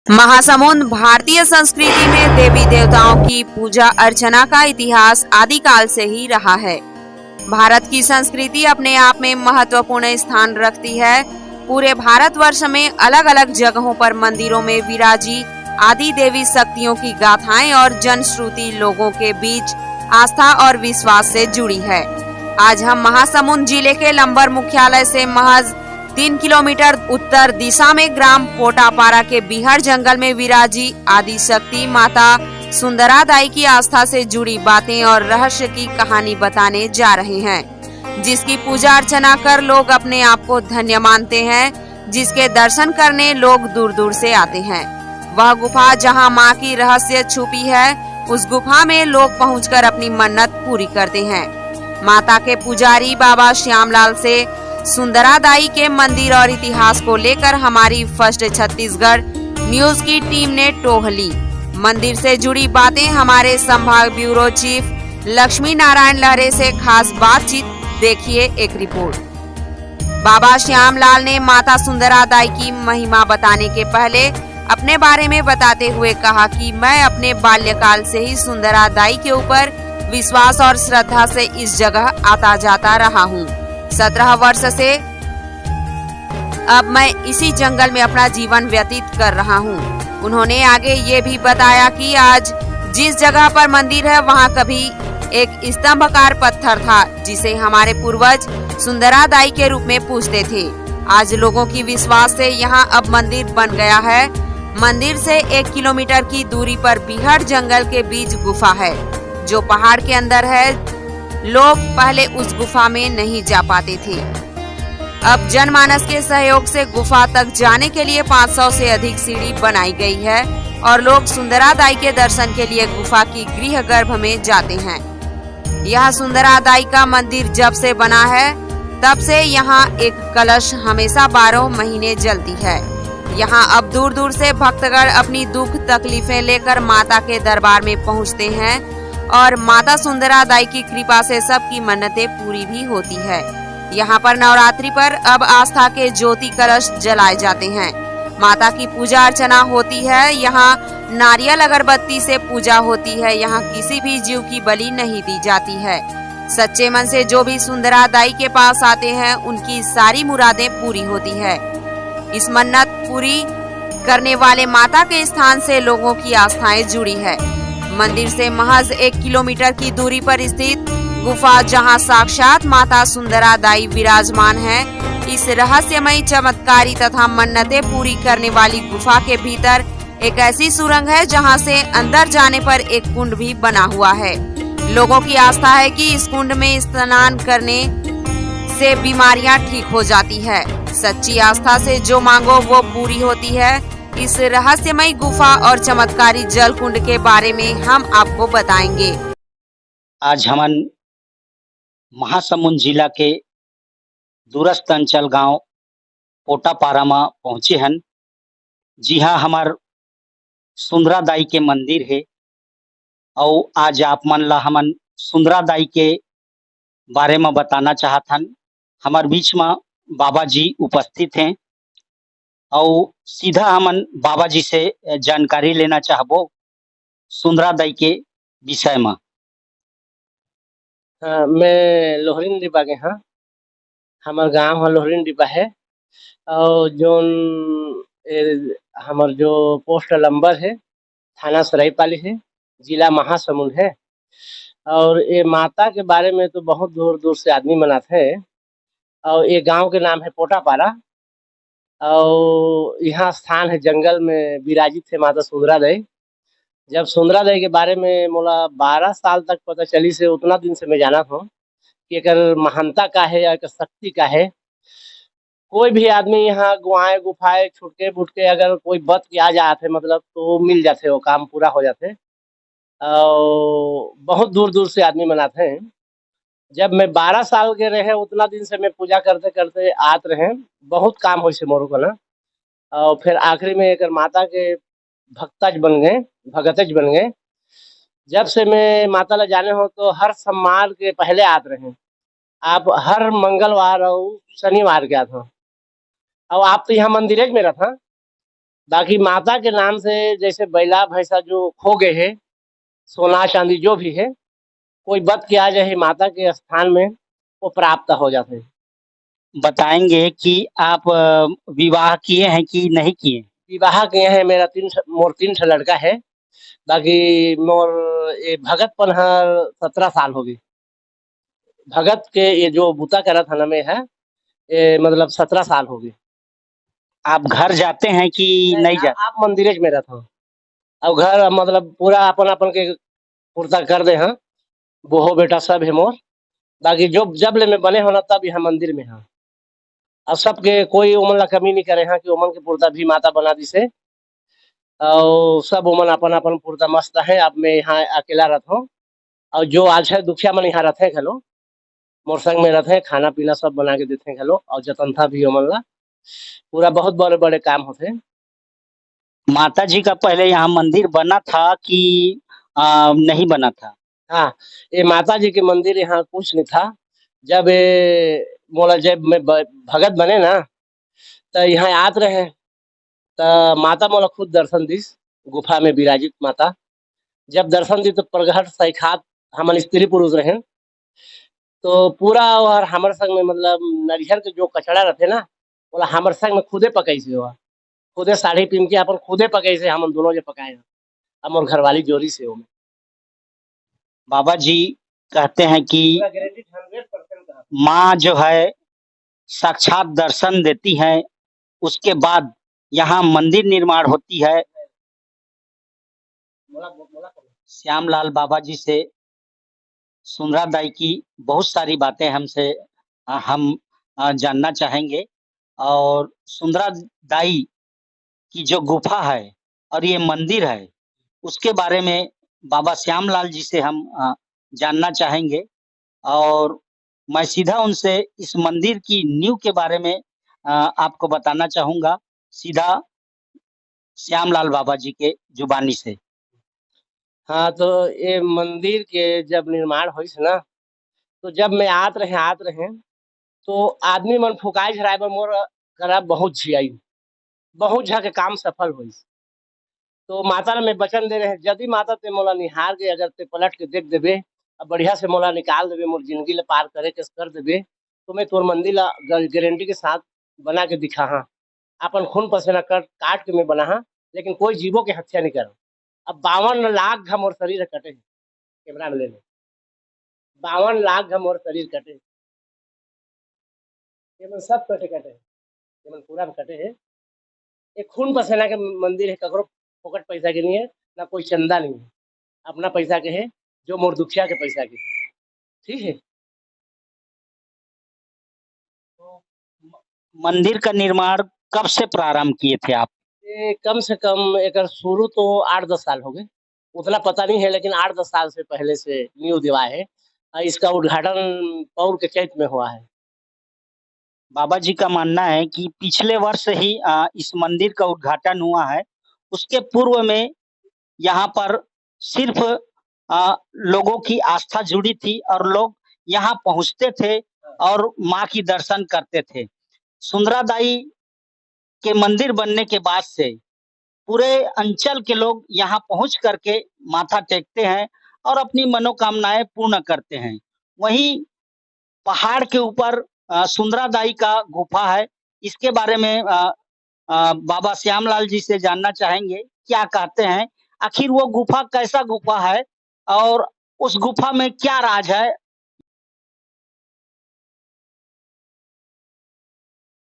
महासमुंद भारतीय संस्कृति में देवी देवताओं की पूजा अर्चना का इतिहास आदिकाल से ही रहा है। भारत की संस्कृति अपने आप में महत्वपूर्ण स्थान रखती है। पूरे भारतवर्ष में अलग अलग जगहों पर मंदिरों में विराजी आदि देवी शक्तियों की गाथाएं और जनश्रुति लोगों के बीच आस्था और विश्वास से जुड़ी है। आज हम महासमुंद जिले के लंबर मुख्यालय से महज 3 किलोमीटर उत्तर दिशा में ग्राम पोटापारा के बिहार जंगल में विराजी आदि शक्ति माता सुंदरा दाई की आस्था से जुड़ी बातें और रहस्य की कहानी बताने जा रहे हैं, जिसकी पूजा अर्चना कर लोग अपने आप को धन्य मानते हैं, जिसके दर्शन करने लोग दूर दूर से आते हैं। वह गुफा जहां मां की रहस्य छुपी है, उस गुफा में लोग पहुंचकर अपनी मन्नत पूरी करते हैं। माता के पुजारी बाबा श्यामलाल से सुंदरा दाई के मंदिर और इतिहास को लेकर हमारी फर्स्ट छत्तीसगढ़ न्यूज की टीम ने टोह ली। मंदिर से जुड़ी बातें हमारे संभाग ब्यूरो चीफ लक्ष्मी नारायण लहरे से खास बातचीत। देखिए एक रिपोर्ट। बाबा श्यामलाल ने माता सुंदरा दाई की महिमा बताने के पहले अपने बारे में बताते हुए कहा कि मैं अपने बाल्यकाल से ही सुंदरा दाई के ऊपर विश्वास और श्रद्धा से इस जगह आता जाता रहा हूँ। 17 वर्ष से अब मैं इसी जंगल में अपना जीवन व्यतीत कर रहा हूँ। उन्होंने आगे ये भी बताया कि आज जिस जगह पर मंदिर है वहाँ कभी एक स्तंभकार पत्थर था, जिसे हमारे पूर्वज सुंदरा दाई के रूप में पूजते थे। आज लोगों की विश्वास से यहाँ अब मंदिर बन गया है। मंदिर से 1 किलोमीटर की दूरी पर बिहार जंगल के बीच गुफा है, जो पहाड़ के अंदर है। लोग पहले उस गुफा में नहीं जा पाते थे। अब जनमानस के सहयोग से गुफा तक जाने के लिए 500 से अधिक सीढ़ी बनाई गई है और लोग सुंदरा दाई के दर्शन के लिए गुफा की गृह गर्भ में जाते हैं। यह सुंदरा दाई का मंदिर जब से बना है तब से यहाँ एक कलश हमेशा 12 महीने जलती है। यहाँ अब दूर दूर से भक्तगण अपनी दुख तकलीफें लेकर माता के दरबार में पहुँचते हैं और माता सुंदरा दाई की कृपा से सबकी मन्नतें पूरी भी होती है। यहाँ पर नवरात्रि पर अब आस्था के ज्योति कलश जलाए जाते हैं। माता की पूजा अर्चना होती है। यहाँ नारियल अगरबत्ती से पूजा होती है। यहाँ किसी भी जीव की बलि नहीं दी जाती है। सच्चे मन से जो भी सुंदरा दाई के पास आते हैं उनकी सारी मुरादें पूरी होती है। इस मन्नत पूरी करने वाले माता के स्थान से लोगों की आस्थाएं जुड़ी है। मंदिर से महज 1 किलोमीटर की दूरी पर स्थित गुफा, जहां साक्षात माता सुंदरा दाई विराजमान है, इस रहस्यमयी चमत्कारी तथा मन्नतें पूरी करने वाली गुफा के भीतर एक ऐसी सुरंग है जहां से अंदर जाने पर एक कुंड भी बना हुआ है। लोगों की आस्था है कि इस कुंड में स्नान करने से बीमारियां ठीक हो जाती है। सच्ची आस्था से जो मांगो वो पूरी होती है। इस रहस्यमयी गुफा और चमत्कारी जल कुंड के बारे में हम आपको बताएंगे। आज हमन महासमुंद जिला के दूरस्थ अंचल गांव पोटापारा में पहुंचे हन। जी हाँ, हमार सुंदरा दाई के मंदिर है और आज आप मन ला हमन सुंदरा दाई के बारे में बताना चाहत हन। हमार बीच में बाबा जी उपस्थित हैं और सीधा हमन बाबा जी से जानकारी लेना चाहबो सुंदरा दाई के विषय में। हाँ, मैं लोहरीन डिब्बा के हाँ, हमार गांव है लोहरीन डिब्बा है और जोन हमार जो पोस्ट नंबर है थाना सरायपाली है, जिला महासमुंद है। और ये माता के बारे में तो बहुत दूर दूर से आदमी मनाते हैं। और ये गांव के नाम है पोटापारा और यहाँ स्थान है जंगल में विराजित है माता सुंदरा दाई। जब सुंदरा दाई के बारे में मोला 12 साल तक पता चली से उतना दिन से मैं जाना था कि एक महानता का है या एक शक्ति का है। कोई भी आदमी यहाँ गुहाएं गुफाएं छुटके बुटके अगर कोई बत के आ जाते मतलब तो मिल जाते, वो काम पूरा हो जाते। और बहुत दूर दूर से आदमी मनाते हैं। जब मैं 12 साल के रहे उतना दिन से मैं पूजा करते करते आते रहे, बहुत काम हो से मोरू को ना। और फिर आखिरी में एक माता के भक्तज बन गए, भगतज बन गए। जब से मैं माता ला जाने हो तो हर सोमवार के पहले आते रहे। आप हर मंगलवार और शनिवार के आते हो। और आप तो यहाँ मंदिर में रहता बाकी माता के नाम से जैसे बैला भैंसा जो खो गए हैं, सोना चांदी जो भी है, कोई बत के आ जाए माता के स्थान में, वो प्राप्त हो जाते हैं। बताएंगे कि आप विवाह किए हैं कि नहीं किए? विवाह किए हैं, मेरा मोर 3 ठो लड़का है। बाकी मोर ये भगतपन हर 17 साल हो गई। भगत के ये जो बूता करत हन में है, ये मतलब 17 साल हो गए। आप घर जाते हैं कि नहीं जाते? आप मंदिरे में रहता हूँ। अब घर मतलब पूरा अपन के पूर्ता कर दे हैं, बूहो बेटा सब है मोर। बाकी जो जब ले मैं बने हो ना तब यहाँ मंदिर में हाँ। अब सबके कोई ओमन ला कमी नहीं करे हैं कि ओमन के पुर्ता भी माता बना दिसे, और सब ओमन अपन पुर्ता मस्त है। अब मैं यहाँ अकेला रहता हूँ, और जो आज है दुखिया मन यहाँ रहते घलो, मोर संग में रहते, खाना पीना सब बना के देते घलो, और जतन था भी ओमन ला पूरा बहुत बड़े बड़े काम होते। माता जी का पहले यहाँ मंदिर बना था कि नहीं बना था? हाँ, ये माता जी के मंदिर यहाँ कुछ नहीं था। जब ये मोला जब मैं भगत बने ना, तो यहाँ आत रहे, तो माता मोला खुद दर्शन दिस, गुफा में विराजित माता। जब दर्शन दी तो प्रगट सैखात हमन स्त्री पुरुष रहे, तो पूरा और हमर संग में मतलब नरिहर के जो कचड़ा रहते ना, बोला हमर संग में खुदे पकैसे हुआ, खुदे साड़ी पहन के अपन खुदे पकैसे हमन दोनों जे पकाए हैं। अब मोर घरवाली जोरी से हो। बाबा जी कहते हैं कि पूरा गारंटी 100% कहा। माँ जो है साक्षात दर्शन देती है, उसके बाद यहाँ मंदिर निर्माण होती है। श्यामलाल बाबा जी से सुंदरा दाई की बहुत सारी बातें हमसे हम जानना चाहेंगे, और सुंदरा दाई की जो गुफा है और ये मंदिर है, उसके बारे में बाबा श्यामलाल जी से हम जानना चाहेंगे। और मैं सीधा उनसे इस मंदिर की नींव के बारे में आपको बताना चाहूँगा, सीधा श्यामलाल बाबा जी के जुबानी से। हाँ, तो ये मंदिर के जब निर्माण होइस ना, तो जब मैं आत रहे, तो आदमी मन फुकाई झराए बर मोर करा बहुत झियाई, बहुत झा के काम सफल होइस। तो माता ने मैं वचन दे रहे, यदि माता ते मोला निहार के अगर ते पलट के देख देबे, अब बढ़िया से मोला निकाल देबे, मोर जिंदगी ला पार करे के कर देबे, तो मैं तोर मंदिर ला गारंटी के साथ बना के दिखा हाँ। अपन खून पसीना काट के मैं बना हाँ, लेकिन कोई जीवों की हत्या नहीं करा। अब 52 लाख घम और शरीर कटे हैं, कैमरा में ले ले, 52 लाख घम और शरीर कटे, ये मन सब कटे है, ये मन पूरा कटे है। एक खून पसीना के मंदिर है, ककरो फोकट पैसा के नहीं है, ना कोई चंदा नहीं है, अपना पैसा के है, जो मोर दुखिया के पैसा के, ठीक है। तो मंदिर का निर्माण कब से प्रारंभ किए थे आप? ये कम से कम एक शुरू तो 8-10 साल हो गए, उतना पता नहीं है, लेकिन 8-10 साल से पहले से न्यू दिवा है। इसका उद्घाटन पौर के चैत में हुआ है। बाबा जी का मानना है कि पिछले वर्ष ही इस मंदिर का उद्घाटन हुआ है। उसके पूर्व में यहाँ पर सिर्फ लोगों की आस्था जुड़ी थी और लोग यहाँ पहुँचते थे और माँ की दर्शन करते थे। सुंदरा दाई के मंदिर बनने के बाद से पूरे अंचल के लोग यहाँ पहुँच करके माथा टेकते हैं और अपनी मनोकामनाएं पूर्ण करते हैं। वहीं पहाड़ के ऊपर सुंदरा दाई का गुफा है। इसके बारे में बाबा श्यामलाल जी से जानना चाहेंगे, क्या कहते हैं, आखिर वो गुफा कैसा गुफा है और उस गुफा में क्या राज है,